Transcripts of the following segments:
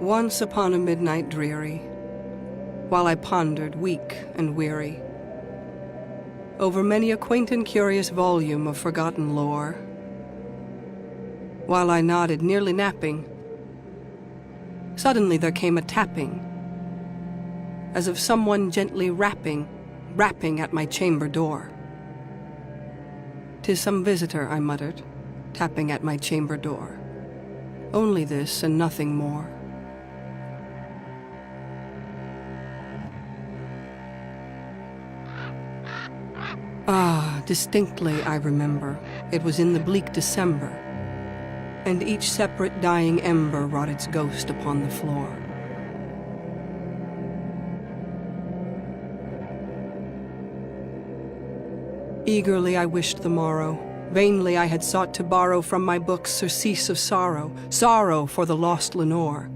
Once upon a midnight dreary, while I pondered, weak and weary, over many a quaint and curious volume of forgotten lore, while I nodded, nearly napping, suddenly there came a tapping, as of someone gently rapping at my chamber door. "'Tis some visitor," I muttered, tapping at my chamber door. "Only this and nothing more." Ah, distinctly I remember, it was in the bleak December, and each separate dying ember wrought its ghost upon the floor. Eagerly I wished the morrow, vainly I had sought to borrow from my books surcease of sorrow, sorrow for the lost Lenore,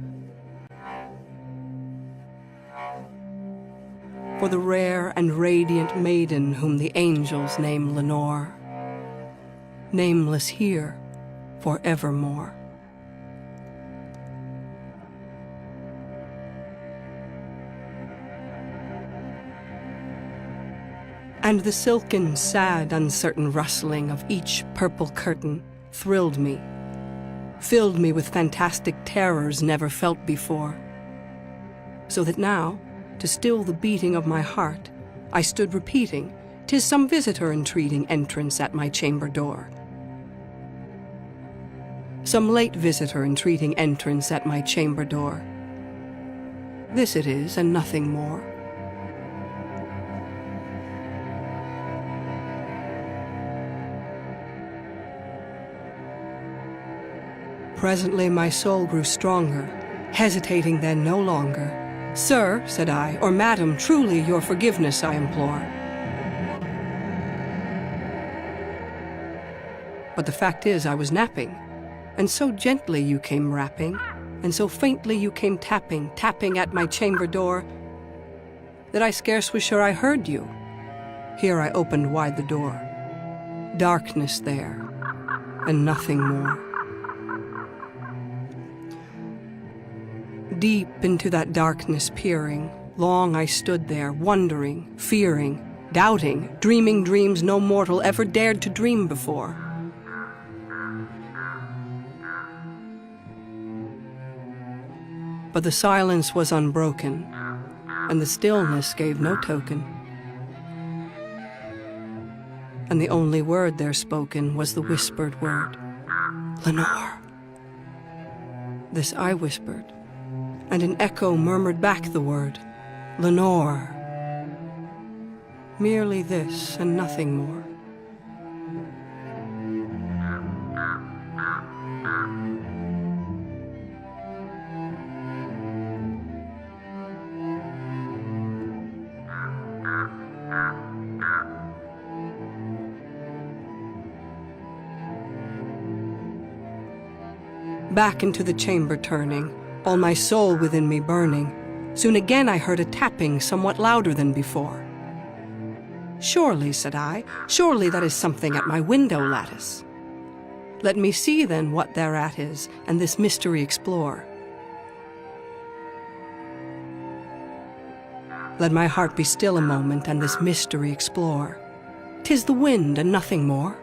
for the rare and radiant maiden whom the angels name Lenore, nameless here forevermore. And the silken, sad, uncertain rustling of each purple curtain thrilled me, filled me with fantastic terrors never felt before, so that now, to still the beating of my heart, I stood repeating, "'Tis some visitor entreating entrance at my chamber door." Some late visitor entreating entrance at my chamber door. This it is, and nothing more. Presently my soul grew stronger, hesitating then no longer. "Sir," said I, "or madam, truly your forgiveness I implore. But the fact is I was napping, and so gently you came rapping, and so faintly you came tapping at my chamber door, that I scarce was sure I heard you." Here I opened wide the door. Darkness there, and nothing more. Deep into that darkness peering, long I stood there, wondering, fearing, doubting, dreaming dreams no mortal ever dared to dream before. But the silence was unbroken, and the stillness gave no token. And the only word there spoken was the whispered word, "Lenore." This I whispered, and an echo murmured back the word, "Lenore." Merely this and nothing more. Back into the chamber turning, all my soul within me burning, soon again I heard a tapping somewhat louder than before. "Surely," said I, "surely that is something at my window lattice. Let me see then what thereat is, and this mystery explore. Let my heart be still a moment, and this mystery explore. 'Tis the wind and nothing more."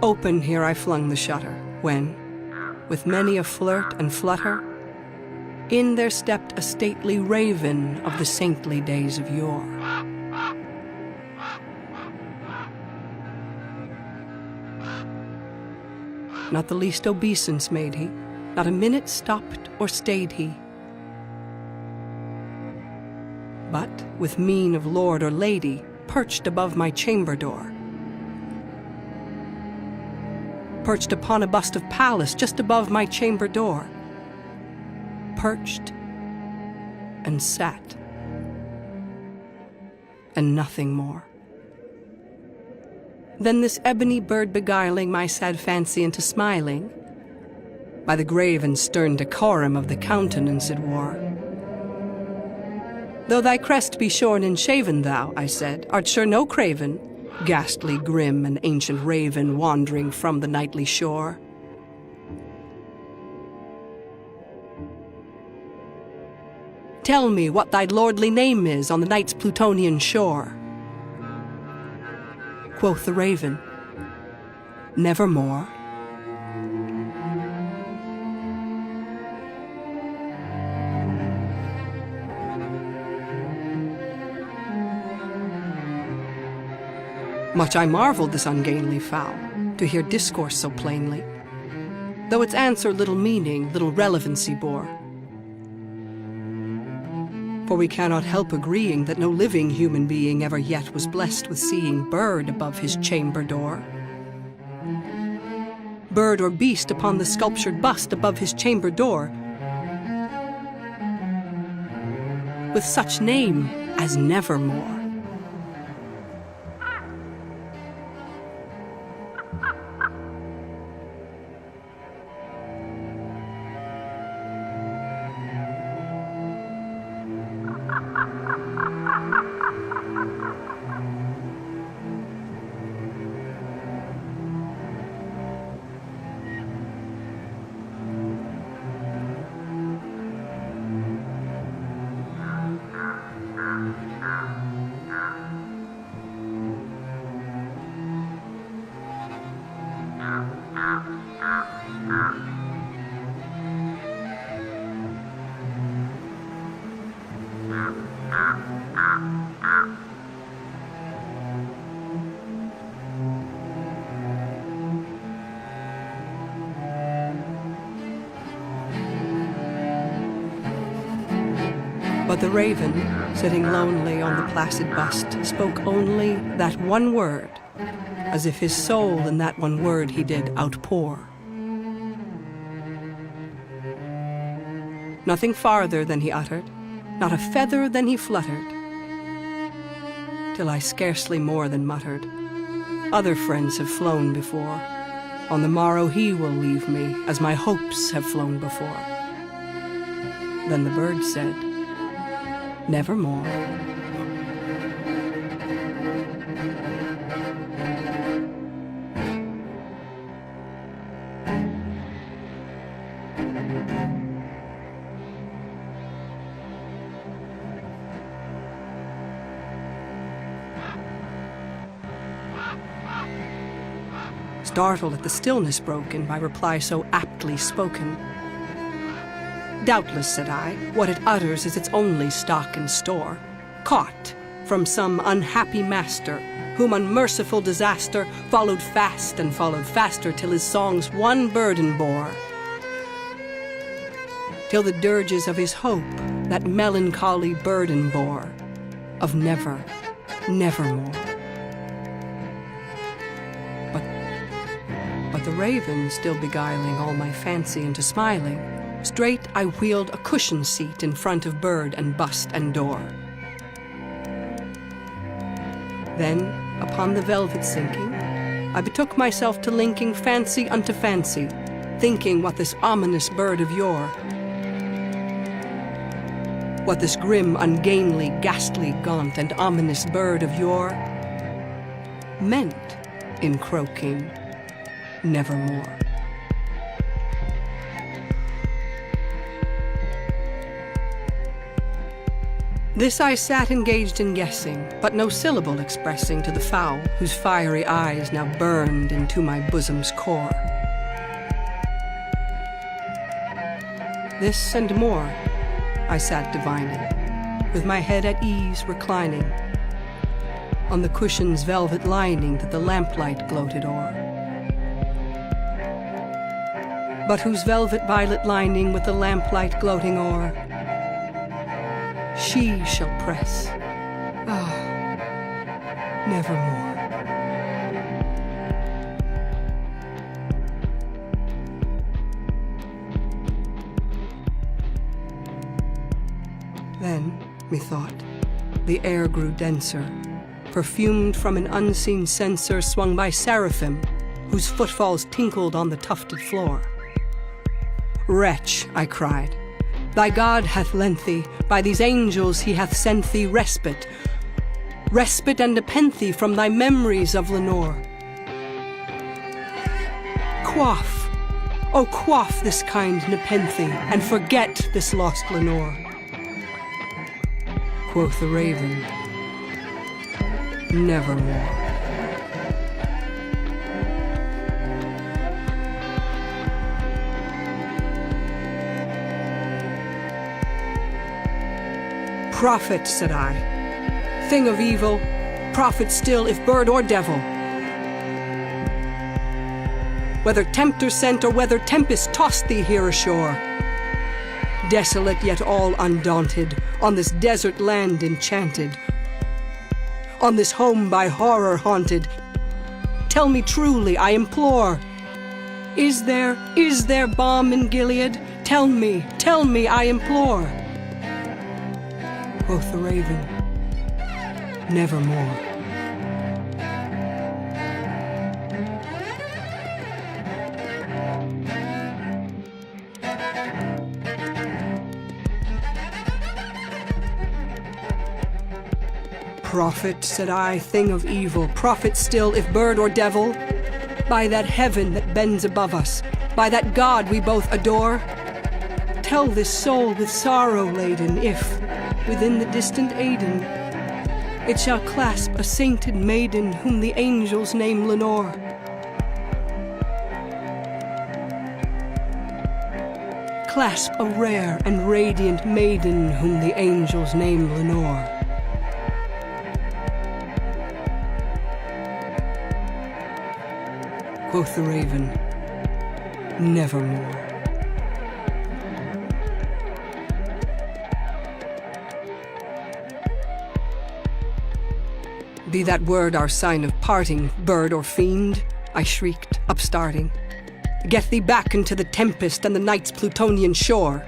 Open here I flung the shutter, when, with many a flirt and flutter, in there stepped a stately raven of the saintly days of yore. Not the least obeisance made he, not a minute stopped or stayed he, but, with mien of lord or lady, perched above my chamber door, perched upon a bust of Pallas just above my chamber door, perched and sat, and nothing more. Then this ebony bird beguiling my sad fancy into smiling, by the grave and stern decorum of the countenance it wore, Though thy crest be shorn and shaven, thou, I said, art sure no craven, ghastly, grim, and ancient raven wandering from the nightly shore. Tell me what thy lordly name is on the night's Plutonian shore. Quoth the raven, nevermore. Much I marveled this ungainly fowl, to hear discourse so plainly, though its answer little meaning, little relevancy bore. For we cannot help agreeing that no living human being ever yet was blessed with seeing bird above his chamber door. Bird or beast upon the sculptured bust above his chamber door, with such name as nevermore. But the raven, sitting lonely on the placid bust, spoke only that one word, as if his soul in that one word he did outpour. Nothing farther than he uttered, not a feather than he fluttered, till I scarcely more than muttered, other friends have flown before, on the morrow he will leave me, as my hopes have flown before. Then the bird said, nevermore. Startled at the stillness broken by reply so aptly spoken, doubtless, said I, what it utters is its only stock and store, caught from some unhappy master, whom unmerciful disaster followed fast and followed faster, till his songs one burden bore, till the dirges of his hope that melancholy burden bore, of never, nevermore. But the raven, still beguiling all my fancy into smiling, straight I wheeled a cushioned seat in front of bird and bust and door. Then, upon the velvet sinking, I betook myself to linking fancy unto fancy, thinking what this ominous bird of yore, what this grim, ungainly, ghastly, gaunt, and ominous bird of yore meant in croaking nevermore. This I sat engaged in guessing, but no syllable expressing to the fowl, whose fiery eyes now burned into my bosom's core. This and more I sat divining, with my head at ease reclining on the cushion's velvet lining that the lamplight gloated o'er, but whose velvet violet lining with the lamplight gloating o'er she shall press, nevermore. Then, methought, the air grew denser, perfumed from an unseen censer swung by seraphim, whose footfalls tinkled on the tufted floor. Wretch, I cried, Thy God hath lent thee, by these angels he hath sent thee respite, respite and nepenthe from thy memories of Lenore. Quaff, oh quaff this kind nepenthe, and forget this lost Lenore. Quoth the raven, nevermore. Prophet, said I, thing of evil, prophet still if bird or devil. Whether tempter sent or whether tempest tossed thee here ashore, desolate yet all undaunted, on this desert land enchanted, on this home by horror haunted, tell me truly, I implore, is there balm in Gilead? Tell me, I implore. Quoth the raven, nevermore. Prophet, said I, thing of evil, prophet still, if bird or devil, by that heaven that bends above us, by that God we both adore, tell this soul with sorrow laden, if, within the distant Aidenn, it shall clasp a sainted maiden whom the angels name Lenore. Clasp a rare and radiant maiden whom the angels name Lenore. Quoth the raven, nevermore. Be that word our sign of parting, bird or fiend, I shrieked, upstarting. Get thee back into the tempest and the night's Plutonian shore.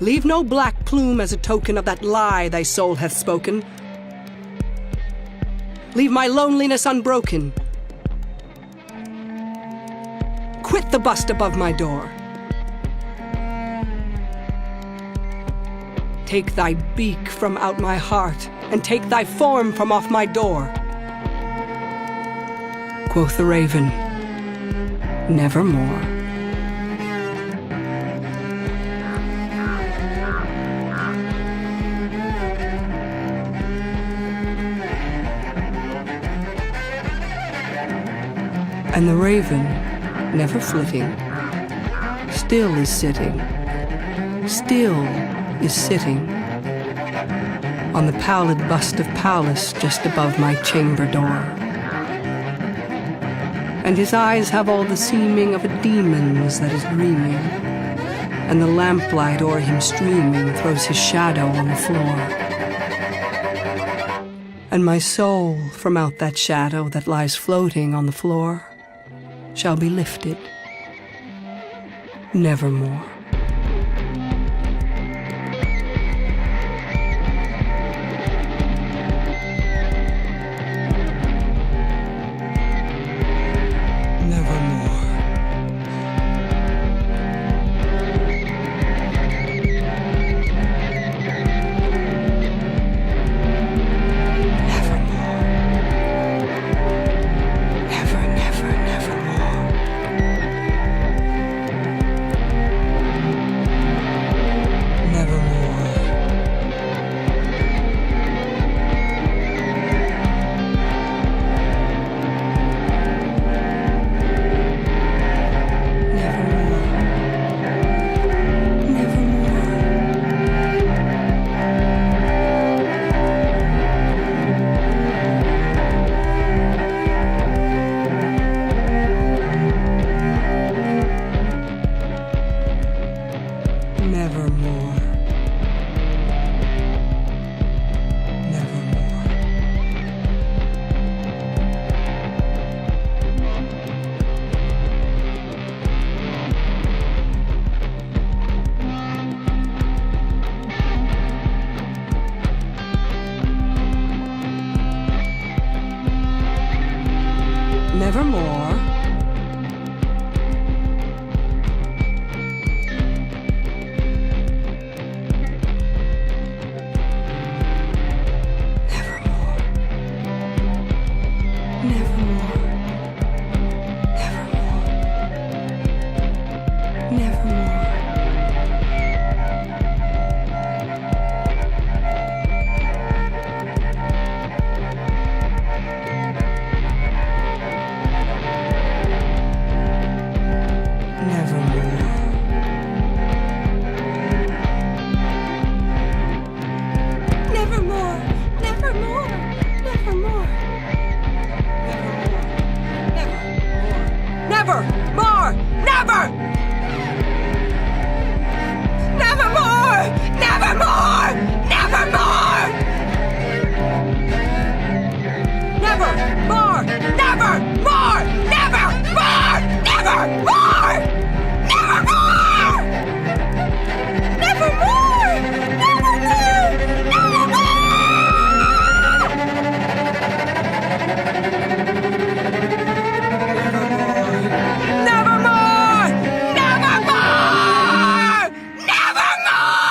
Leave no black plume as a token of that lie thy soul hath spoken. Leave my loneliness unbroken. Quit the bust above my door. Take thy beak from out my heart, and take thy form from off my door. Quoth the raven, nevermore. And the raven, never flitting, still is sitting, still is sitting on the pallid bust of Pallas just above my chamber door. And his eyes have all the seeming of a demon's that is dreaming, and the lamplight o'er him streaming throws his shadow on the floor. And my soul from out that shadow that lies floating on the floor shall be lifted nevermore. Nevermore. Nevermore. Nevermore. Nevermore. Nevermore. Nevermore. Nevermore. Never more! Never! Never more! Never more! Never more! Never more! Never more! Never more! Never more! Never more! Never more! Never more! Never more! Nevermore!